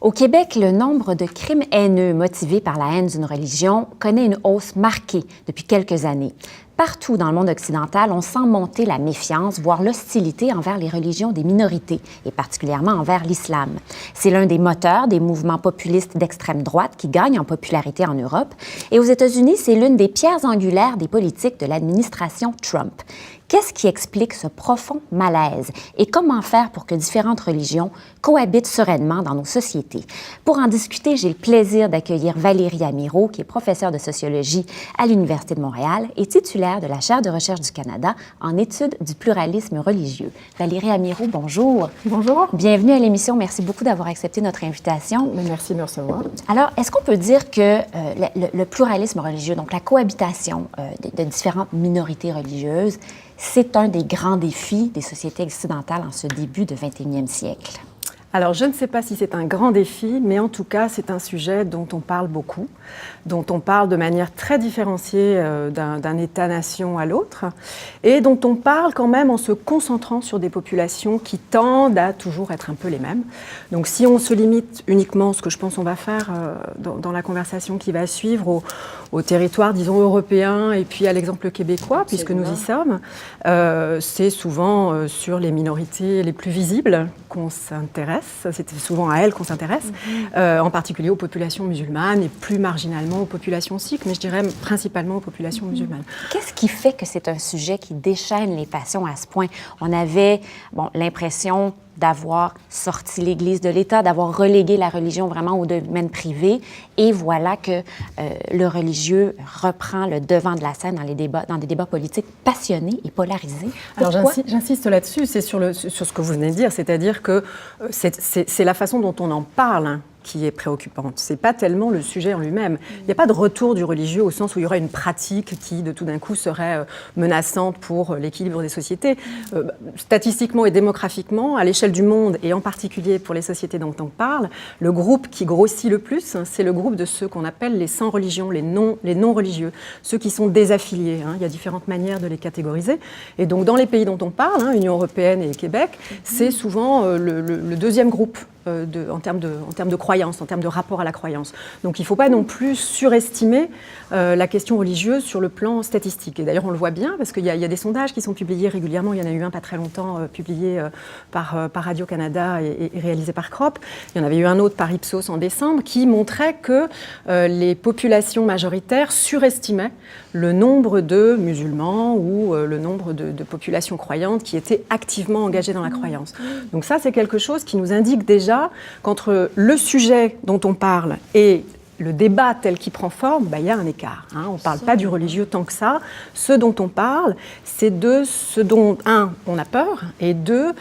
Au Québec, le nombre de crimes haineux motivés par la haine d'une religion connaît une hausse marquée depuis quelques années. Partout dans le monde occidental, on sent monter la méfiance, voire l'hostilité envers les religions des minorités, et particulièrement envers l'islam. C'est l'un des moteurs des mouvements populistes d'extrême droite qui gagnent en popularité en Europe. Et aux États-Unis, c'est l'une des pierres angulaires des politiques de l'administration Trump. Qu'est-ce qui explique ce profond malaise et comment faire pour que différentes religions cohabitent sereinement dans nos sociétés? Pour en discuter, j'ai le plaisir d'accueillir Valérie Amirault, qui est professeure de sociologie à l'Université de Montréal et titulaire de la chaire de recherche du Canada en études du pluralisme religieux. Valérie Amirault, bonjour. Bonjour. Bienvenue à l'émission. Merci beaucoup d'avoir accepté notre invitation. Merci de me recevoir. Alors, est-ce qu'on peut dire que le pluralisme religieux, donc la cohabitation de différentes minorités religieuses, c'est un des grands défis des sociétés occidentales en ce début de 21e siècle? Alors, je ne sais pas si c'est un grand défi, mais en tout cas, c'est un sujet dont on parle beaucoup, dont on parle de manière très différenciée d'un État-nation à l'autre, et dont on parle quand même en se concentrant sur des populations qui tendent à toujours être un peu les mêmes. Donc, si on se limite uniquement, ce que je pense on va faire dans la conversation qui va suivre, au territoire, disons, européen, et puis à l'exemple québécois, puisque nous y sommes, c'est souvent sur les minorités les plus visibles qu'on s'intéresse. C'est souvent à elles qu'on s'intéresse, en particulier aux populations musulmanes et plus marginalement aux populations sikhes, mais je dirais principalement aux populations musulmanes. Qu'est-ce qui fait que c'est un sujet qui déchaîne les passions à ce point? On avait l'impression d'avoir sorti l'Église de l'État, d'avoir relégué la religion vraiment au domaine privé. Et voilà que le religieux reprend le devant de la scène dans des débats politiques passionnés et polarisés. Pourquoi? Alors j'insiste là-dessus, c'est sur ce que vous venez de dire, c'est-à-dire que c'est la façon dont on en parle qui est préoccupante. Ce n'est pas tellement le sujet en lui-même. Il n'y a pas de retour du religieux au sens où il y aurait une pratique qui, de tout d'un coup, serait menaçante pour l'équilibre des sociétés. Statistiquement et démographiquement, à l'échelle du monde, et en particulier pour les sociétés dont on parle, le groupe qui grossit le plus, c'est le groupe de ceux qu'on appelle les sans religion, les non-religieux, ceux qui sont désaffiliés. Il y a différentes manières de les catégoriser. Et donc, dans les pays dont on parle, Union européenne et Québec, c'est souvent le deuxième groupe. En termes de croyance, en termes de rapport à la croyance. Donc il ne faut pas non plus surestimer la question religieuse sur le plan statistique. Et d'ailleurs, on le voit bien, parce qu'il y a des sondages qui sont publiés régulièrement. Il y en a eu un pas très longtemps, publié par Radio-Canada et réalisé par CROP. Il y en avait eu un autre par Ipsos en décembre, qui montrait que les populations majoritaires surestimaient le nombre de musulmans ou le nombre de populations croyantes qui étaient activement engagées dans la croyance. Donc ça, c'est quelque chose qui nous indique déjà qu'entre le sujet dont on parle et le débat tel qu'il prend forme, il y a un écart. On ne parle pas du religieux tant que ça. Ce dont on parle, c'est de ce dont, on a peur, et deux,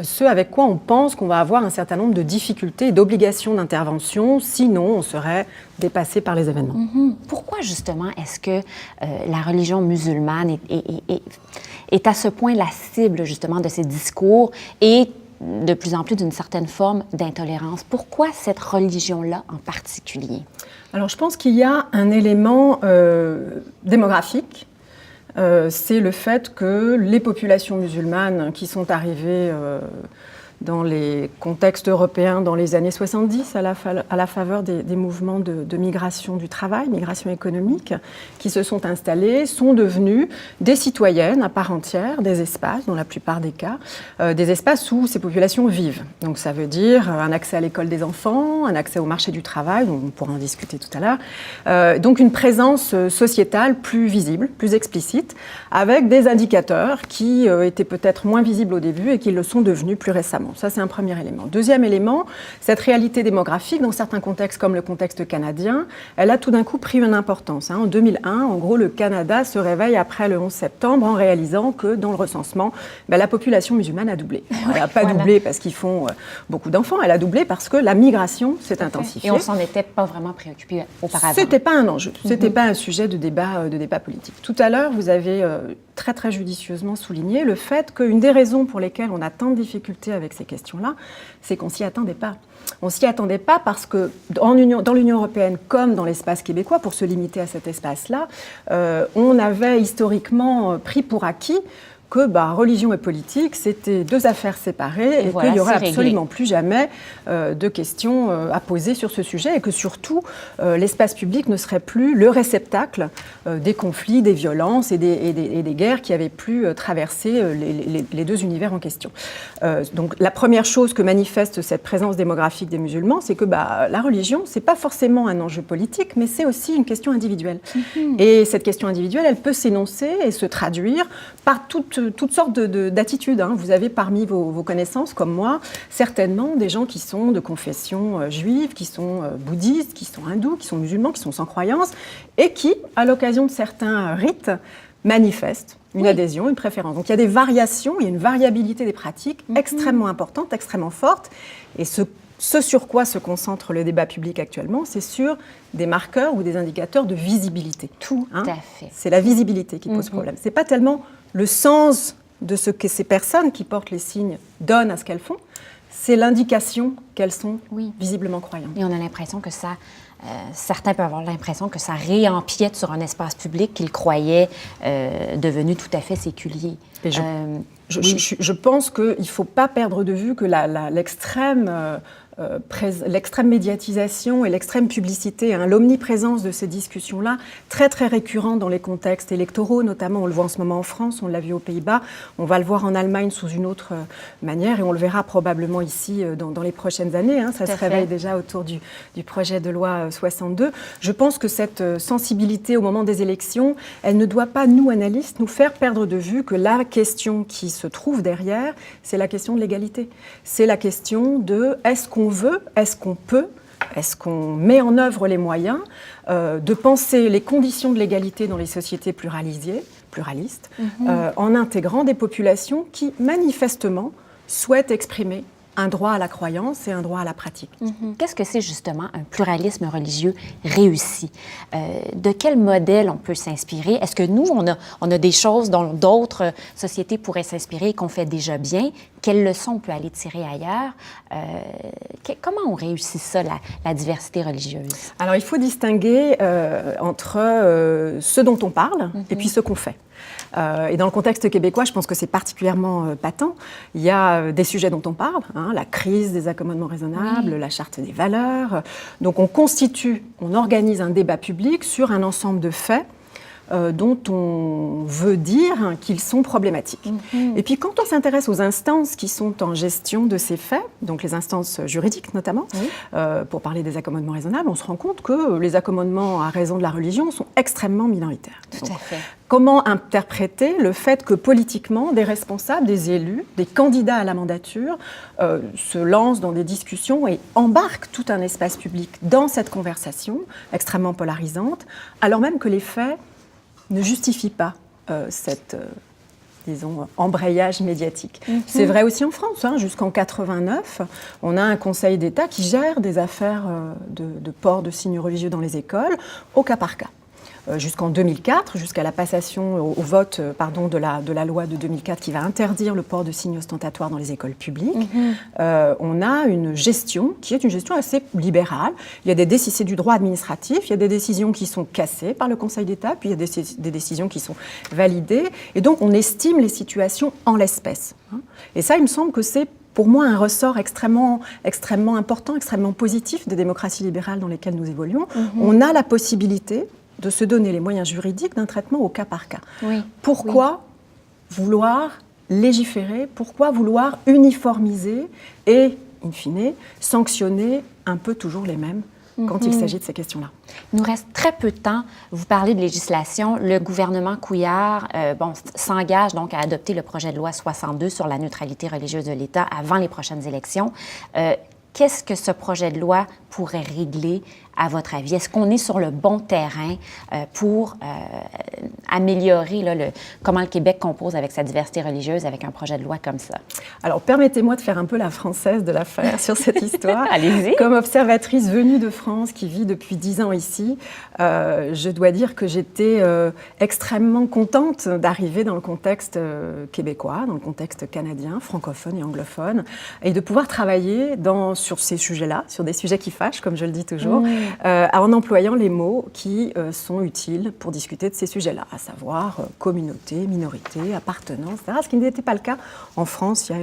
ce avec quoi on pense qu'on va avoir un certain nombre de difficultés et d'obligations d'intervention, sinon on serait dépassé par les événements. Pourquoi, justement, est-ce que la religion musulmane est à ce point la cible, justement, de ces discours et de plus en plus d'une certaine forme d'intolérance? Pourquoi cette religion-là en particulier? Alors, je pense qu'il y a un élément démographique. C'est le fait que les populations musulmanes qui sont arrivées dans les contextes européens dans les années 70, à la faveur des mouvements de migration du travail, migration économique, qui se sont installés, sont devenues des citoyennes à part entière des espaces, dans la plupart des cas, des espaces où ces populations vivent. Donc ça veut dire un accès à l'école des enfants, un accès au marché du travail, dont on pourra en discuter tout à l'heure, donc une présence sociétale plus visible, plus explicite, avec des indicateurs qui étaient peut-être moins visibles au début et qui le sont devenus plus récemment. Ça, c'est un premier élément. Deuxième élément, cette réalité démographique, dans certains contextes comme le contexte canadien, elle a tout d'un coup pris une importance. En 2001, en gros, le Canada se réveille après le 11 septembre en réalisant que dans le recensement, la population musulmane a doublé. Elle n'a pas doublé parce qu'ils font beaucoup d'enfants, elle a doublé parce que la migration s'est intensifiée. Et on ne s'en était pas vraiment préoccupé auparavant. Ce n'était pas un enjeu, ce n'était pas un sujet de débat politique. Tout à l'heure, vous avez très très judicieusement souligné le fait qu'une des raisons pour lesquelles on a tant de difficultés avec ces questions-là, c'est qu'on ne s'y attendait pas. On ne s'y attendait pas parce que dans l'Union européenne, comme dans l'espace québécois, pour se limiter à cet espace-là, on avait historiquement pris pour acquis que religion et politique, c'était deux affaires séparées et voilà, qu'il n'y aurait c'est absolument réglé. plus jamais de questions à poser sur ce sujet et que surtout, l'espace public ne serait plus le réceptacle des conflits, des violences et des guerres qui avaient pu traverser les deux univers en question. Donc la première chose que manifeste cette présence démographique des musulmans, c'est que la religion, ce n'est pas forcément un enjeu politique, mais c'est aussi une question individuelle. Et cette question individuelle, elle peut s'énoncer et se traduire par toutes sortes d'attitudes. Vous avez parmi vos connaissances, comme moi, certainement des gens qui sont de confession juive, qui sont bouddhistes, qui sont hindous, qui sont musulmans, qui sont sans croyance, et qui, à l'occasion de certains rites, manifestent une adhésion, une préférence. Donc il y a des variations, il y a une variabilité des pratiques extrêmement importante, extrêmement forte, et ce sur quoi se concentre le débat public actuellement, c'est sur des marqueurs ou des indicateurs de visibilité. Tout à fait. C'est la visibilité qui pose problème. Ce n'est pas tellement le sens de ce que ces personnes qui portent les signes donnent à ce qu'elles font, c'est l'indication qu'elles sont visiblement croyantes. Et on a l'impression que ça... certains peuvent avoir l'impression que ça réempiète sur un espace public qu'ils croyaient devenu tout à fait séculier. Et je pense qu'il ne faut pas perdre de vue que l'extrême médiatisation et l'extrême publicité, l'omniprésence de ces discussions-là, très très récurrentes dans les contextes électoraux, notamment on le voit en ce moment en France, on l'a vu aux Pays-Bas, on va le voir en Allemagne sous une autre manière et on le verra probablement ici dans les prochaines années. Ça se réveille déjà autour du projet de loi 62. Je pense que cette sensibilité au moment des élections, elle ne doit pas, nous analystes, nous faire perdre de vue que la question qui se trouve derrière, c'est la question de l'égalité. C'est la question de est-ce qu'on veut, est-ce qu'on peut, est-ce qu'on met en œuvre les moyens de penser les conditions de l'égalité dans les sociétés pluralistes, en intégrant des populations qui, manifestement, souhaitent exprimer un droit à la croyance et un droit à la pratique. Qu'est-ce que c'est justement un pluralisme religieux réussi? De quel modèle on peut s'inspirer? Est-ce que nous, on a des choses dont d'autres sociétés pourraient s'inspirer et qu'on fait déjà bien? Quelles leçons on peut aller tirer ailleurs? Comment on réussit ça, la diversité religieuse? Alors, il faut distinguer entre ce dont on parle et puis ce qu'on fait. Et dans le contexte québécois, je pense que c'est particulièrement patent. Il y a des sujets dont on parle, la crise des accommodements raisonnables, la charte des valeurs. Donc on organise un débat public sur un ensemble de faits dont on veut dire qu'ils sont problématiques. Et puis quand on s'intéresse aux instances qui sont en gestion de ces faits, donc les instances juridiques notamment, pour parler des accommodements raisonnables, on se rend compte que les accommodements à raison de la religion sont extrêmement minoritaires. Tout à fait. Comment interpréter le fait que politiquement, des responsables, des élus, des candidats à la mandature se lancent dans des discussions et embarquent tout un espace public dans cette conversation extrêmement polarisante, alors même que les faits ne justifient pas cet embrayage médiatique. C'est vrai aussi en France. Jusqu'en 89, on a un Conseil d'État qui gère des affaires de port de signes religieux dans les écoles au cas par cas. Jusqu'en 2004, jusqu'à la passation au vote de la loi de 2004 qui va interdire le port de signes ostentatoires dans les écoles publiques, on a une gestion qui est une gestion assez libérale. Il y a c'est du droit administratif, il y a des décisions qui sont cassées par le Conseil d'État, puis il y a des décisions qui sont validées, et donc on estime les situations en l'espèce. Et ça, il me semble que c'est pour moi un ressort extrêmement important, extrêmement positif des démocraties libérales dans lesquelles nous évoluons. On a la possibilité de se donner les moyens juridiques d'un traitement au cas par cas. Pourquoi vouloir légiférer? Pourquoi vouloir uniformiser et, in fine, sanctionner un peu toujours les mêmes quand il s'agit de ces questions-là? Il nous reste très peu de temps. Vous parlez de législation. Le gouvernement Couillard s'engage donc à adopter le projet de loi 62 sur la neutralité religieuse de l'État avant les prochaines élections. Qu'est-ce que ce projet de loi pourrait régler, à votre avis? Est-ce qu'on est sur le bon terrain pour améliorer comment le Québec compose avec sa diversité religieuse avec un projet de loi comme ça? Alors, permettez-moi de faire un peu la française de l'affaire sur cette histoire. Allez-y. Comme observatrice venue de France, qui vit depuis 10 ans ici, je dois dire que j'étais extrêmement contente d'arriver dans le contexte québécois, dans le contexte canadien, francophone et anglophone, et de pouvoir travailler sur ces sujets-là, sur des sujets qui fâchent, fâche, comme je le dis toujours, en employant les mots qui sont utiles pour discuter de ces sujets-là, à savoir communauté, minorité, appartenance, etc., ce qui n'était pas le cas en France il y a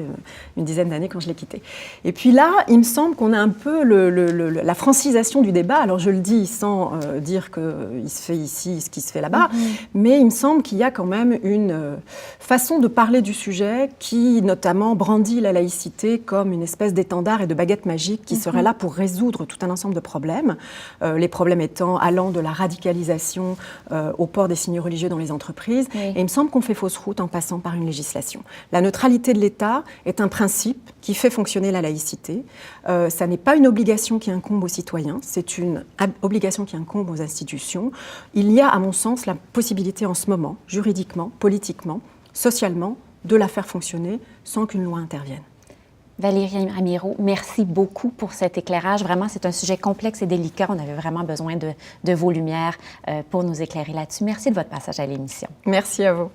une dizaine d'années quand je l'ai quitté. Et puis là, il me semble qu'on a un peu la francisation du débat. Alors je le dis sans dire qu'il se fait ici ce qui se fait là-bas, mais il me semble qu'il y a quand même une façon de parler du sujet qui notamment brandit la laïcité comme une espèce d'étendard et de baguette magique qui serait là pour résoudre tout un ensemble de problèmes, les problèmes étant allant de la radicalisation au port des signes religieux dans les entreprises. Oui. Et il me semble qu'on fait fausse route en passant par une législation. La neutralité de l'État est un principe qui fait fonctionner la laïcité. Ça n'est pas une obligation qui incombe aux citoyens, c'est une obligation qui incombe aux institutions. Il y a, à mon sens, la possibilité en ce moment, juridiquement, politiquement, socialement, de la faire fonctionner sans qu'une loi intervienne. Valérie Amirault, merci beaucoup pour cet éclairage. Vraiment, c'est un sujet complexe et délicat. On avait vraiment besoin de vos lumières pour nous éclairer là-dessus. Merci de votre passage à l'émission. Merci à vous.